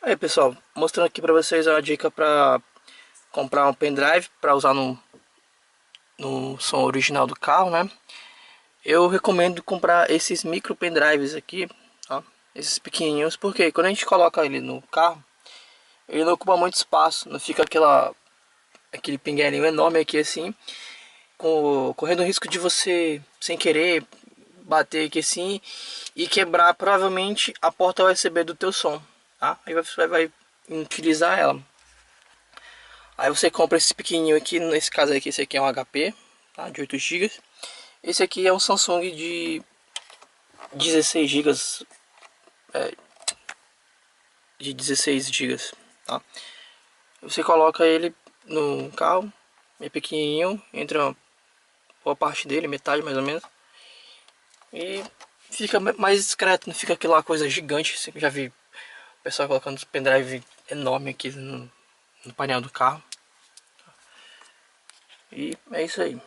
Aí pessoal, mostrando aqui pra vocês a dica pra comprar um pendrive pra usar no som original do carro, né? Eu recomendo comprar esses micro pendrives aqui, ó, esses pequenininhos, porque quando a gente coloca ele no carro, ele não ocupa muito espaço, não fica aquele pinguelinho enorme aqui assim, correndo o risco de você, sem querer, bater aqui assim e quebrar provavelmente a porta USB do teu som, tá? Aí você vai utilizar ela. Aí você compra esse pequenininho aqui, nesse caso aqui, esse aqui é um HP, tá? De 8 GB. Esse aqui é um Samsung de 16 GB, de 16 GB, tá? Você coloca ele no carro, é pequenininho, entra boa parte dele, metade mais ou menos, e fica mais discreto, não fica aquela coisa gigante. Você já vi o pessoal colocando os pendrive enorme aqui no painel do carro. E é isso aí.